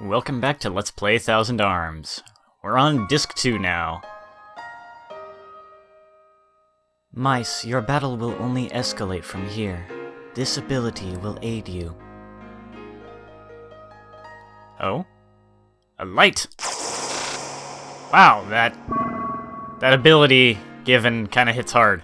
Welcome back to Let's Play Thousand Arms. We're on Disc 2 now. Mice, your battle will only escalate from here. This ability will aid you. Oh? A light! Wow, that ability given kinda hits hard.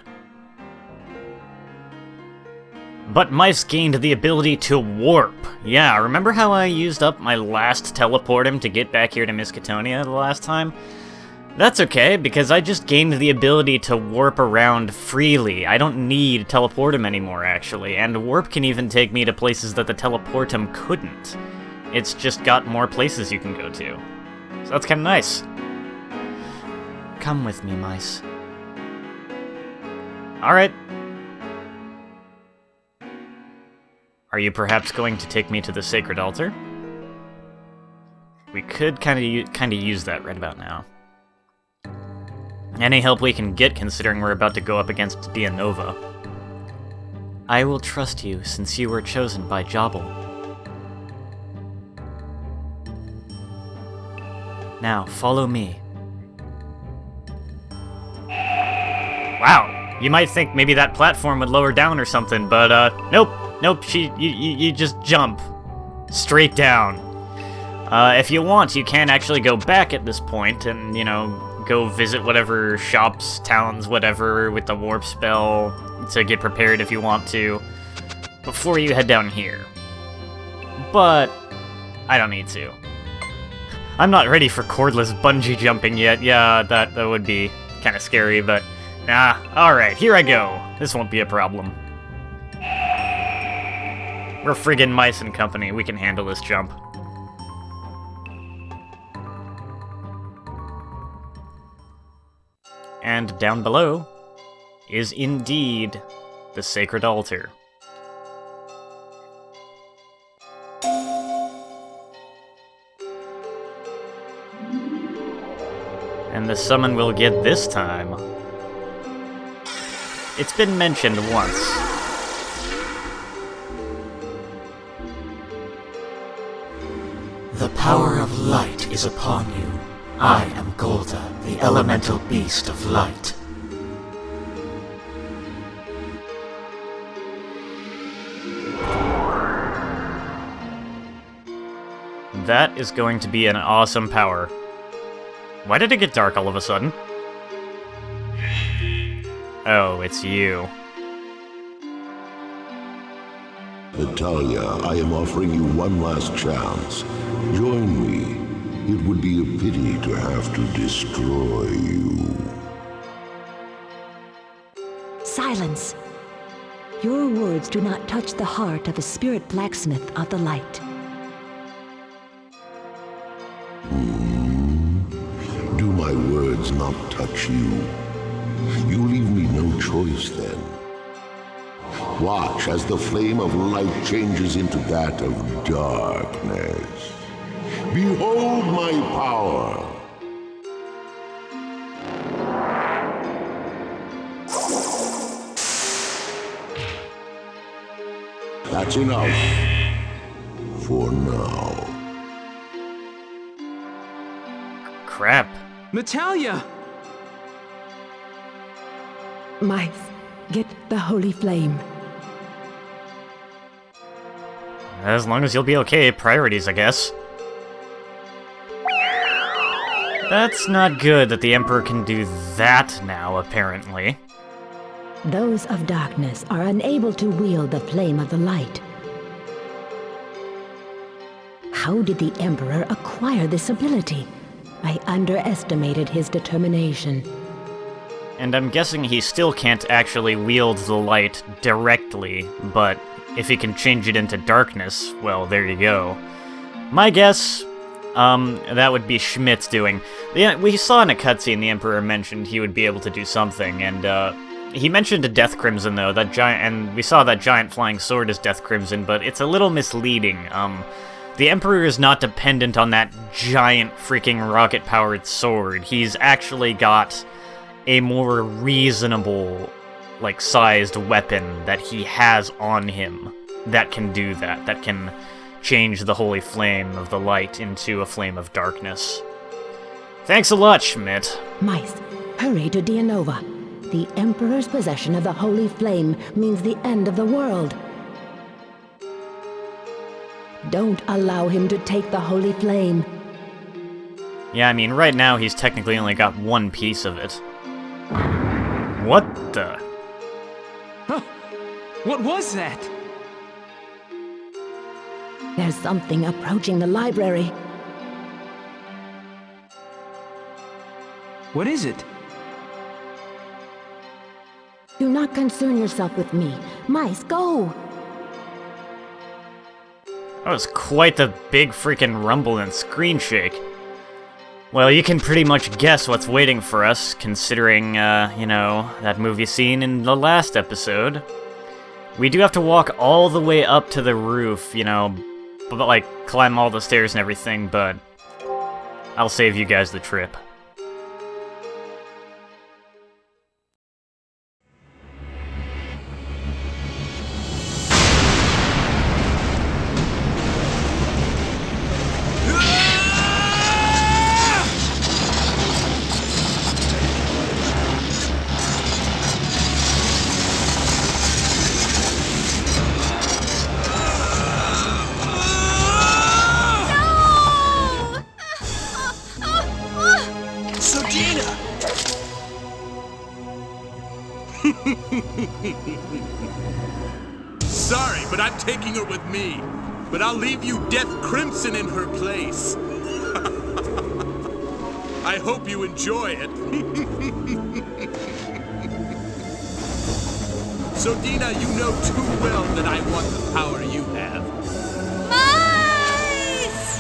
But mice gained the ability to warp. Yeah, remember how I used up my last teleportum to get back here to Miskatonia the last time? That's okay, because I just gained the ability to warp around freely. I don't need teleportum anymore, actually, and warp can even take me to places that the teleportum couldn't. It's just got more places you can go to. So that's kinda nice. Come with me, mice. Alright. Are you perhaps going to take me to the sacred altar? We could kinda use that right about now. Any help we can get, considering we're about to go up against Dianova. I will trust you, since you were chosen by Jobble. Now, follow me. Wow, you might think maybe that platform would lower down or something, but nope. Nope, you just jump straight down. If you want, you can actually go back at this point and, you know, go visit whatever shops, towns, whatever, with the warp spell to get prepared if you want to, before you head down here. But I don't need to. I'm not ready for cordless bungee jumping yet. Yeah, that would be kind of scary, but nah. Alright, here I go. This won't be a problem. We're friggin' Mice and Company, we can handle this jump. And down below is indeed the Sacred Altar. And the summon we'll get this time. It's been mentioned once. The power of light is upon you. I am Golda, the elemental beast of light. That is going to be an awesome power. Why did it get dark all of a sudden? Oh, it's you. Natalia, I am offering you one last chance. Join me. It would be a pity to have to destroy you. Silence. Your words do not touch the heart of a spirit blacksmith of the light. Do my words not touch you? You leave me no choice then. Watch as the flame of light changes into that of darkness. Behold my power! That's enough. For now. Crap. Natalia! Mice, get the holy flame. As long as you'll be okay, priorities, I guess. That's not good that the Emperor can do that now, apparently. Those of darkness are unable to wield the flame of the light. How did the Emperor acquire this ability? I underestimated his determination. And I'm guessing he still can't actually wield the light directly, but if he can change it into darkness, well, there you go. My guess, that would be Schmidt's doing. Yeah, we saw in a cutscene the Emperor mentioned he would be able to do something, and he mentioned a Death Crimson though, that giant, and we saw that giant flying sword as Death Crimson, but it's a little misleading. The Emperor is not dependent on that giant freaking rocket-powered sword. He's actually got a more reasonable, sized weapon that he has on him that can do that, that can change the holy flame of the light into a flame of darkness. Thanks a lot, Schmidt. Mice, hurry to Dianova. The Emperor's possession of the holy flame means the end of the world. Don't allow him to take the holy flame. Yeah, I mean, right now he's technically only got one piece of it. What the? Huh. What was that? There's something approaching the library. What is it? Do not concern yourself with me. Mice, go! That was quite the big freaking rumble and screen shake. Well, you can pretty much guess what's waiting for us, considering, you know, that movie scene in the last episode. We do have to walk all the way up to the roof, you know, but, like, climb all the stairs and everything, but I'll save you guys the trip. Sorry, but I'm taking her with me. But I'll leave you Death Crimson in her place. I hope you enjoy it. So, Dina, you know too well that I want the power you have. Mice!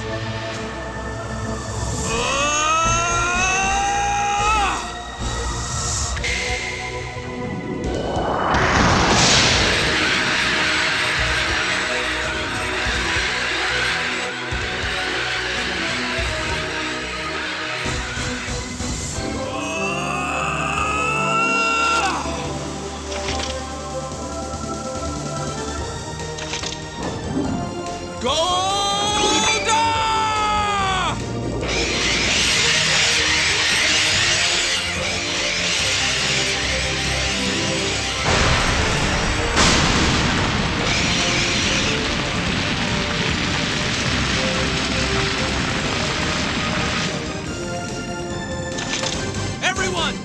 Everyone!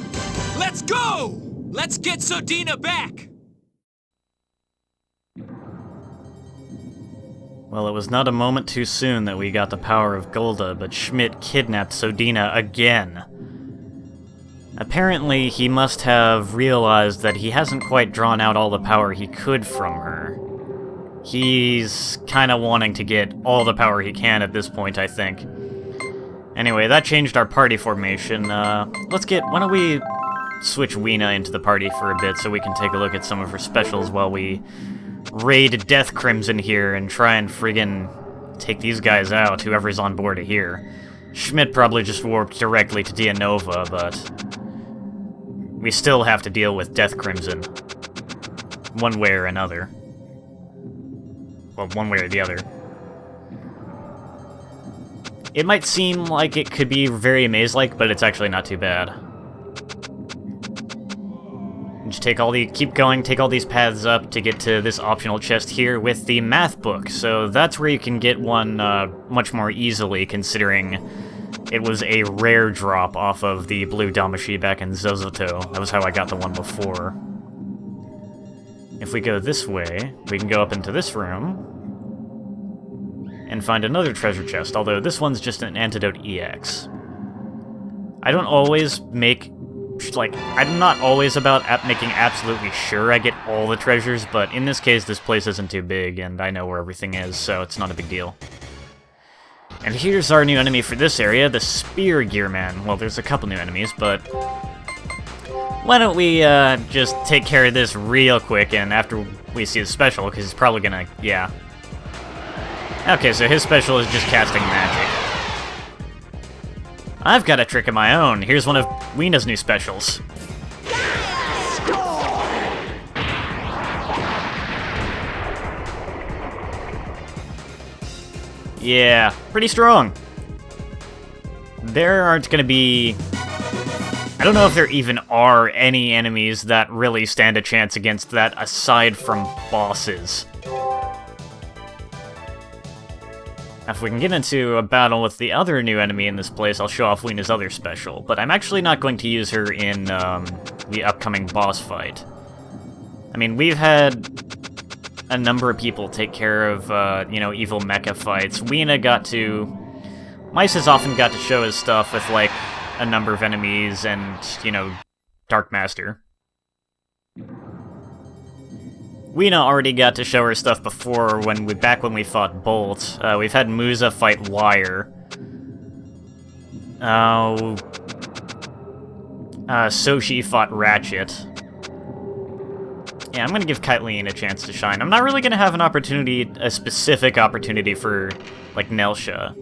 Let's go! Let's get Sodina back! Well, it was not a moment too soon that we got the power of Golda, but Schmidt kidnapped Sodina again. Apparently, he must have realized that he hasn't quite drawn out all the power he could from her. He's kinda wanting to get all the power he can at this point, I think. Anyway, that changed our party formation. Why don't we switch Weena into the party for a bit so we can take a look at some of her specials while we raid Death Crimson here and try and friggin' take these guys out, whoever's on board here. Schmidt probably just warped directly to Dianova, but we still have to deal with Death Crimson. One way or another. Well, one way or the other. It might seem like it could be very maze-like, but it's actually not too bad. Just take all these paths up to get to this optional chest here with the math book. So that's where you can get one much more easily, considering it was a rare drop off of the blue Damashi back in Zozoto. That was how I got the one before. If we go this way, we can go up into this room and find another treasure chest, although this one's just an Antidote EX. I don't always make... I'm not always about making absolutely sure I get all the treasures, but in this case, this place isn't too big, and I know where everything is, so it's not a big deal. And here's our new enemy for this area, the Spear Gearman. Well, there's a couple new enemies, but... why don't we, just take care of this real quick, and after we see the special, because he's probably gonna... yeah. Okay, so his special is just casting magic. I've got a trick of my own. Here's one of Weena's new specials. Yeah, pretty strong. There aren't gonna be... I don't know if there even are any enemies that really stand a chance against that aside from bosses. If we can get into a battle with the other new enemy in this place, I'll show off Weena's other special, but I'm actually not going to use her in the upcoming boss fight. I mean, we've had a number of people take care of, you know, evil mecha fights. Weena got to... Mice has often got to show his stuff with, like, a number of enemies and, you know, Dark Master. Weena already got to show her stuff before back when we fought Bolt. We've had Musa fight Wire. Soshi fought Ratchet. Yeah, I'm gonna give Kylie a chance to shine. I'm not really gonna have a specific opportunity for, like, Nelsha.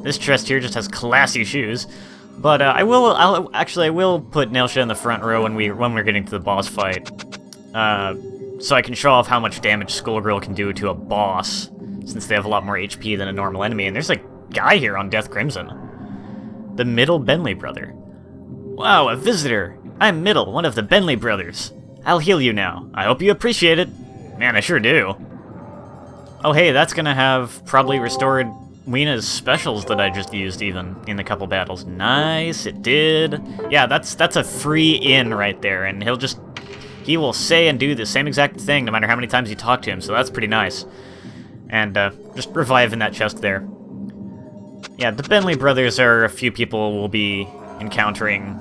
This chest here just has classy shoes. But I will put Nelsha in the front row when we're getting to the boss fight. So I can show off how much damage Skullgirl can do to a boss, since they have a lot more HP than a normal enemy. And there's a guy here on Death Crimson. The Middle Benley brother. Wow, a visitor. I'm Middle, one of the Benley brothers. I'll heal you now. I hope you appreciate it. Man, I sure do. Oh hey, that's gonna have probably restored Weena's specials that I just used even in a couple battles. Nice, it did. Yeah, that's a free in right there, and he will say and do the same exact thing no matter how many times you talk to him, so that's pretty nice. And just reviving that chest there. Yeah, the Benley brothers are a few people we'll be encountering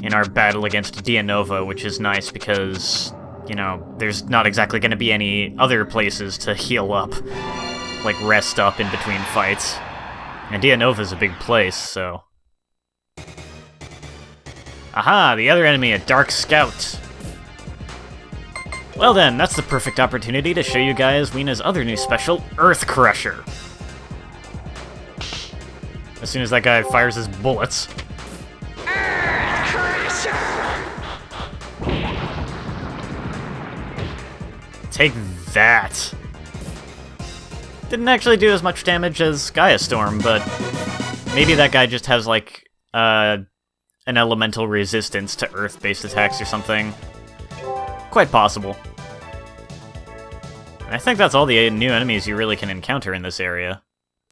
in our battle against Dianova, which is nice because, you know, there's not exactly going to be any other places to heal up, like rest up in between fights. And Dianova's a big place, so... Aha, the other enemy, a Dark Scout. Well then, that's the perfect opportunity to show you guys Weena's other new special, Earth Crusher. As soon as that guy fires his bullets. Earth Crusher! Take that. Didn't actually do as much damage as Gaia Storm, but maybe that guy just has, like, an elemental resistance to Earth-based attacks or something. Quite possible. And I think that's all the new enemies you really can encounter in this area.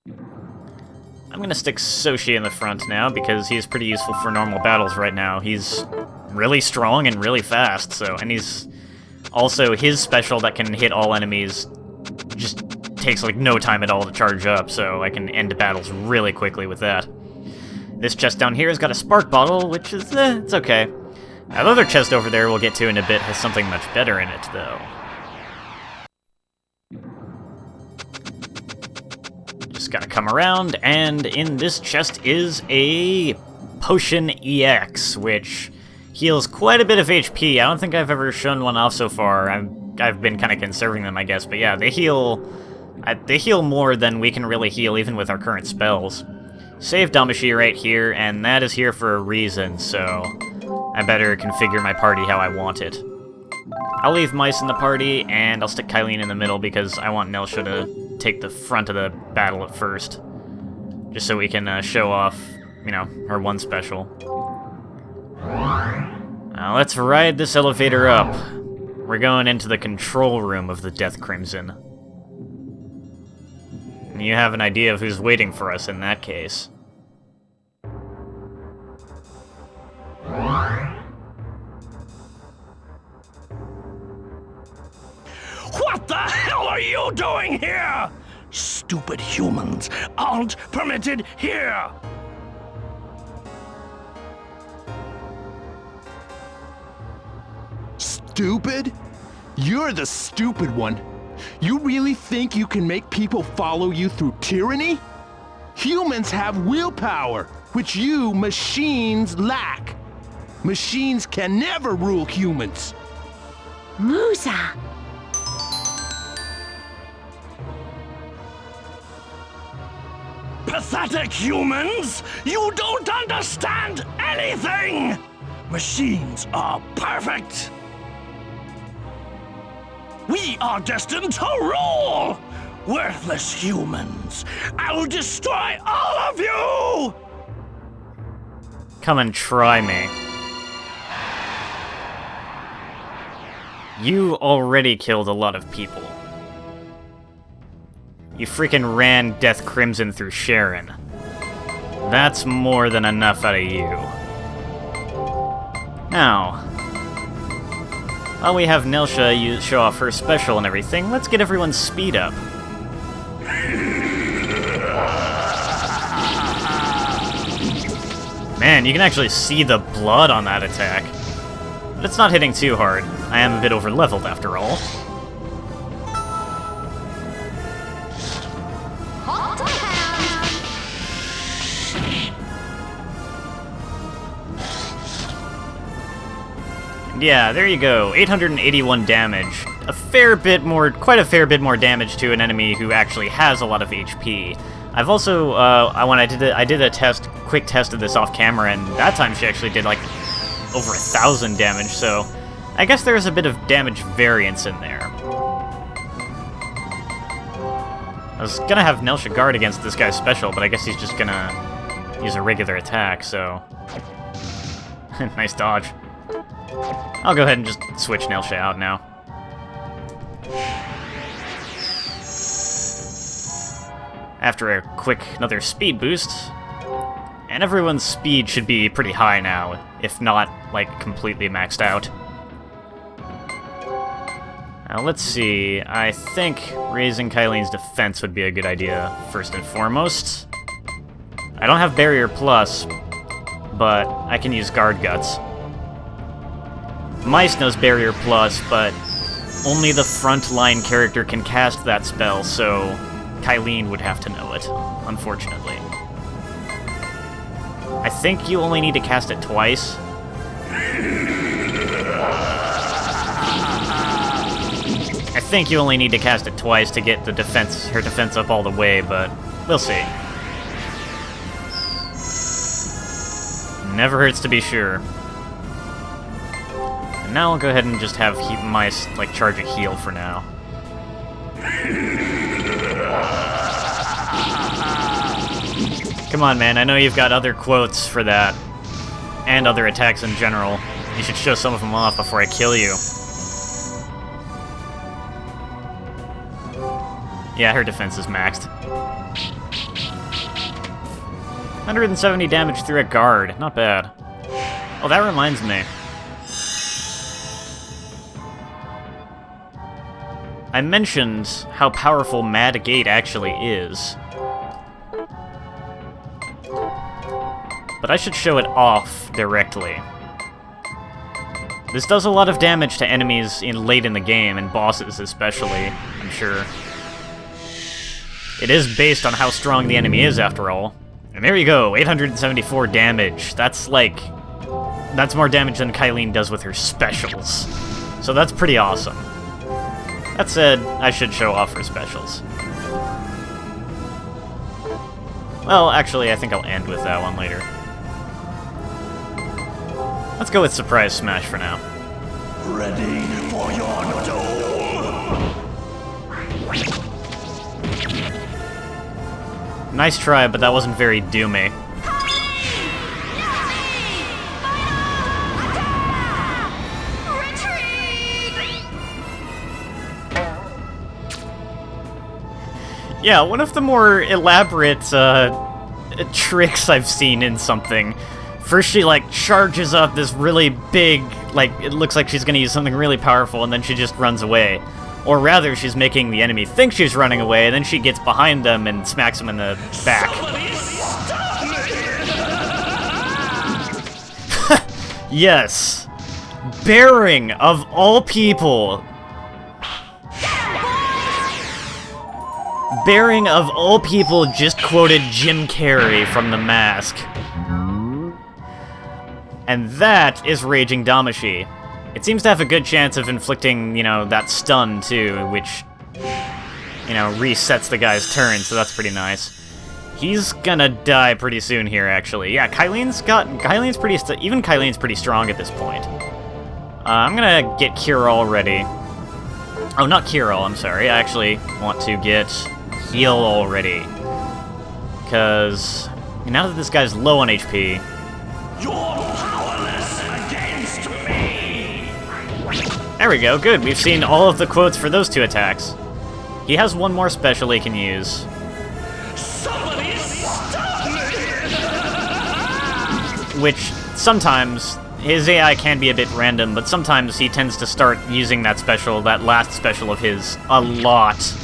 I'm gonna stick Soshi in the front now, because he's pretty useful for normal battles right now. He's really strong and really fast, and he's also his special that can hit all enemies just takes like no time at all to charge up, so I can end battles really quickly with that. This chest down here has got a spark bottle, which is, it's okay. That other chest over there we'll get to in a bit has something much better in it, though. Just gotta come around, and in this chest is a Potion EX, which heals quite a bit of HP. I don't think I've ever shown one off so far. I've been kind of conserving them, I guess, but yeah, they heal more than we can really heal even with our current spells. Save Damashi right here, and that is here for a reason, so I better configure my party how I want it. I'll leave Mice in the party, and I'll stick Kylene in the middle because I want Nelsha to take the front of the battle at first. Just so we can show off, you know, her one special. Now let's ride this elevator up. We're going into the control room of the Death Crimson. And you have an idea of who's waiting for us in that case. What the hell are you doing here? Stupid humans aren't permitted here! Stupid? You're the stupid one. You really think you can make people follow you through tyranny? Humans have willpower, which you machines lack. Machines can never rule humans. Musa! Pathetic humans! You don't understand anything! Machines are perfect! We are destined to rule! Worthless humans! I will destroy all of you! Come and try me. You already killed a lot of people. You freaking ran Death Crimson through Sharon. That's more than enough out of you. Now, while we have Nelsha show off her special and everything, let's get everyone's speed up. Man, you can actually see the blood on that attack. But it's not hitting too hard. I am a bit over-leveled after all. Yeah, there you go. 881 damage. Quite a fair bit more damage to an enemy who actually has a lot of HP. I've also, I did a quick test of this off camera, and that time she actually did like over 1,000 damage, so I guess there's a bit of damage variance in there. I was gonna have Nelsha guard against this guy's special, but I guess he's just gonna use a regular attack, so... Nice dodge. I'll go ahead and just switch Nelsha out now. After a quick another speed boost, and everyone's speed should be pretty high now, if not, like, completely maxed out. Now, let's see. I think raising Kylene's defense would be a good idea, first and foremost. I don't have Barrier Plus, but I can use Guard Guts. Mice knows Barrier Plus, but only the frontline character can cast that spell, so Kylene would have to know it, unfortunately. I think you only need to cast it twice. I think you only need to cast it twice to get her defense up all the way, but we'll see. Never hurts to be sure. And now I'll go ahead and just have Mice, like, charge a heal for now. Come on, man, I know you've got other quotes for that, and other attacks in general. You should show some of them off before I kill you. Yeah, her defense is maxed. 170 damage through a guard, not bad. Oh, that reminds me. I mentioned how powerful Mad Gate actually is. But I should show it off directly. This does a lot of damage to enemies late in the game, and bosses especially, I'm sure. It is based on how strong the enemy is, after all. And there you go, 874 damage. That's more damage than Kylene does with her specials. So that's pretty awesome. That said, I should show off her specials. Well, actually, I think I'll end with that one later. Let's go with Surprise Smash for now. Ready for your doom! Nice try, but that wasn't very doomy. Yeah, one of the more elaborate tricks I've seen in something. First she, like, charges up this really big, like, it looks like she's gonna use something really powerful, and then she just runs away. Or rather, she's making the enemy think she's running away, and then she gets behind them and smacks them in the back. Yes. Bearing, of all people. Bearing, of all people, just quoted Jim Carrey from The Mask. And that is Raging Damashi. It seems to have a good chance of inflicting, you know, that stun, too, which, you know, resets the guy's turn, so that's pretty nice. He's gonna die pretty soon here, actually. Yeah, Kylene's pretty strong at this point. I'm gonna get Cure All ready. Oh, not cure all, I'm sorry. I actually want to get heal already. Because now that this guy's low on HP... You're powerless against me! There we go, good. We've seen all of the quotes for those two attacks. He has one more special he can use. Somebody stop me! Which, sometimes, his AI can be a bit random, but sometimes he tends to start using that special, that last special of his, a lot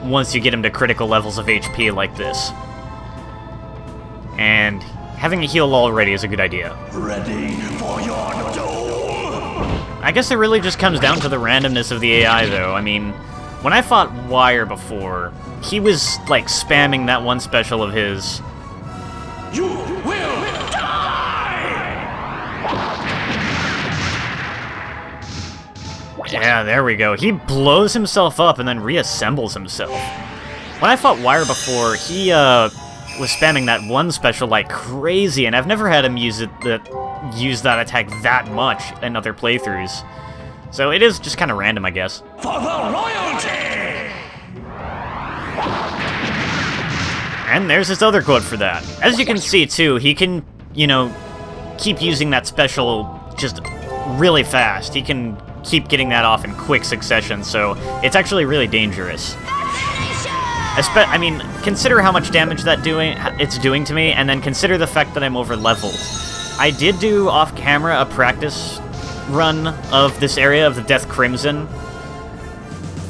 once you get him to critical levels of HP like this. And having a heal already is a good idea. Ready for your doom! I guess it really just comes down to the randomness of the AI, though. I mean, when I fought Wire before, he was, like, spamming that one special of his. You will die! Yeah, there we go. He blows himself up and then reassembles himself. When I fought Wire before, he, was spamming that one special like crazy, and I've never had him use that attack that much in other playthroughs. So it is just kind of random, I guess. For the royalty! And there's his other quote for that. As you can see, too, he can, you know, keep using that special just really fast. He can keep getting that off in quick succession, so it's actually really dangerous. I mean, consider how much damage it's doing to me, and then consider the fact that I'm over-leveled. I did do, off-camera, a practice run of this area of the Death Crimson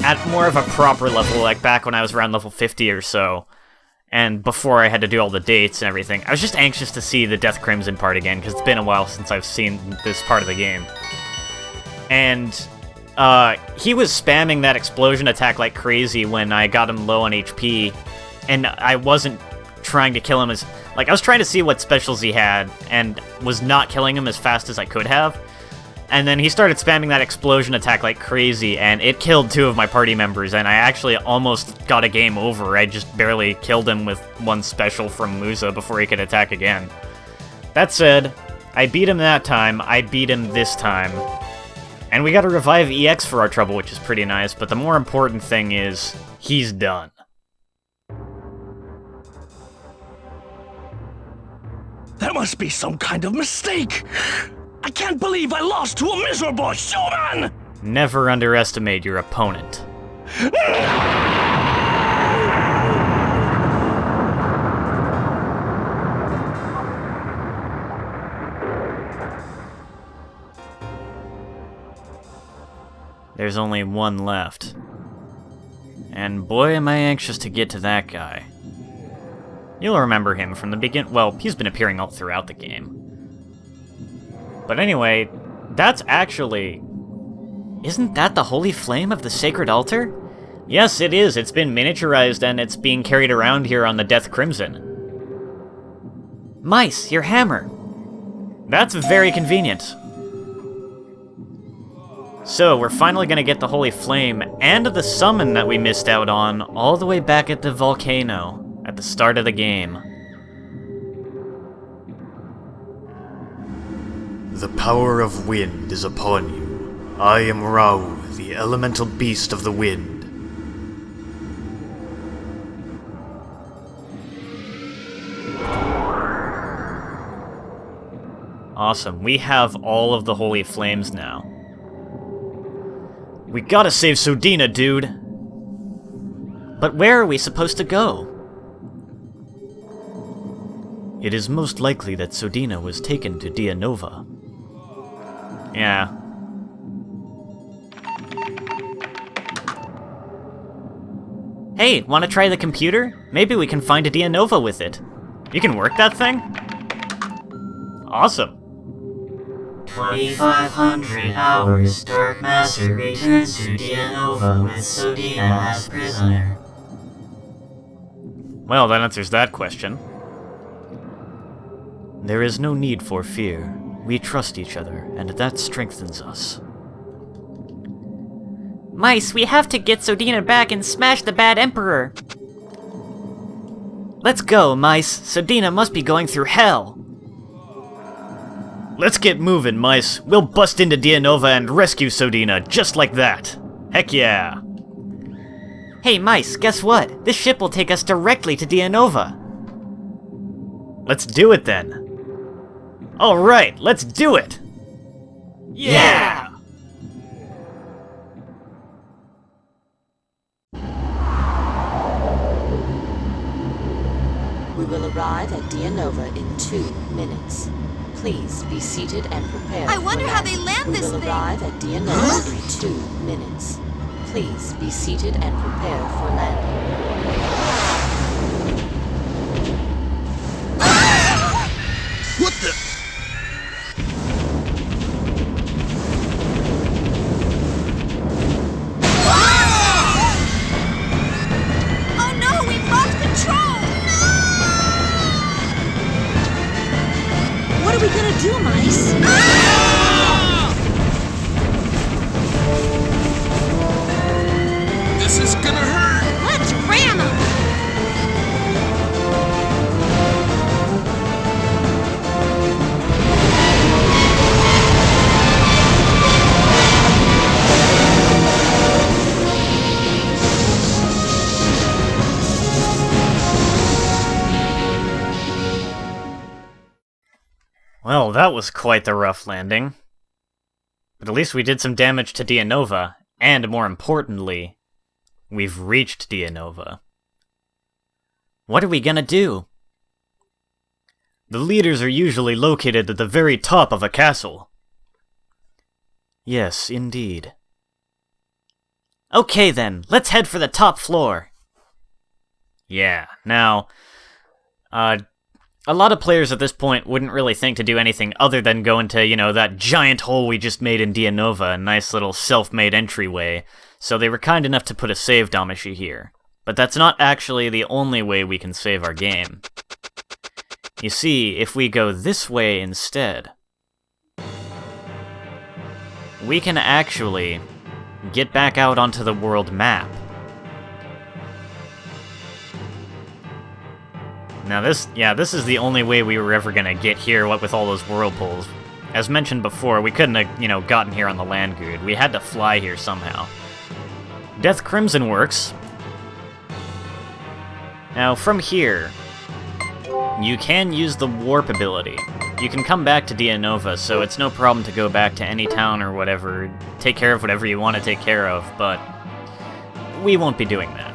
at more of a proper level, like back when I was around level 50 or so, and before I had to do all the dates and everything. I was just anxious to see the Death Crimson part again, because it's been a while since I've seen this part of the game. And he was spamming that explosion attack like crazy when I got him low on HP, and I wasn't trying to kill him as... Like, I was trying to see what specials he had, and was not killing him as fast as I could have. And then he started spamming that explosion attack like crazy, and it killed 2 of my party members, and I actually almost got a game over. I just barely killed him with one special from Musa before he could attack again. That said, I beat him that time, I beat him this time. And we got to revive EX for our trouble, which is pretty nice, but the more important thing is, he's done. There must be some kind of mistake! I can't believe I lost to a miserable human! Never underestimate your opponent. There's only one left. And boy, am I anxious to get to that guy. You'll remember him from the beginning. Well, he's been appearing all throughout the game. But anyway, that's actually... Isn't that the holy flame of the sacred altar? Yes, it is. It's been miniaturized and it's being carried around here on the Death Crimson. Mice, your hammer! That's very convenient. So, we're finally gonna get the Holy Flame and the summon that we missed out on all the way back at the volcano at the start of the game. The power of wind is upon you. I am Rau, the elemental beast of the wind. Awesome, we have all of the Holy Flames now. We gotta save Sodina, dude! But where are we supposed to go? It is most likely that Sodina was taken to Dianova. Yeah. Hey, wanna try the computer? Maybe we can find a Dianova with it. You can work that thing? Awesome. 2500 hours, Dark Master returns to Dianova with Sodina as prisoner. Well, that answers that question. There is no need for fear. We trust each other, and that strengthens us. Mice, we have to get Sodina back and smash the bad Emperor! Let's go, Mice. Sodina must be going through hell. Let's get moving, Mice. We'll bust into Dianova and rescue Sodina, just like that. Heck yeah! Hey Mice, guess what? This ship will take us directly to Dianova. Let's do it then. Alright, let's do it! Yeah! We will arrive at Dianova in 2 minutes. Please be seated and prepared. I wonder how they land this thing. We will arrive at Dianova in 2 minutes. Please be seated and prepare for landing. What the? Oh no, we've lost control! What are we gonna do, Mice? This is gonna hurt! Let's ram them! Well, that was quite the rough landing. But at least we did some damage to Dianova, and more importantly, we've reached Dianova. What are we gonna do? The leaders are usually located at the very top of a castle. Yes, indeed. Okay then, let's head for the top floor. Yeah, now, a lot of players at this point wouldn't really think to do anything other than go into, you know, that giant hole we just made in Dianova, a nice little self-made entryway, so they were kind enough to put a save Damashi here. But that's not actually the only way we can save our game. You see, if we go this way instead, we can actually get back out onto the world map. Now this is the only way we were ever gonna get here, what with all those whirlpools. As mentioned before, we couldn't have, you know, gotten here on the land grid. We had to fly here somehow. Death Crimson works. Now, from here, you can use the warp ability. You can come back to Dianova, so it's no problem to go back to any town or whatever, take care of whatever you want to take care of, but we won't be doing that.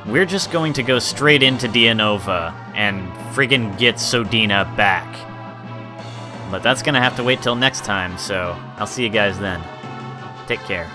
We're just going to go straight into Dianova and friggin' get Sodina back. But that's gonna have to wait till next time, so I'll see you guys then. Take care.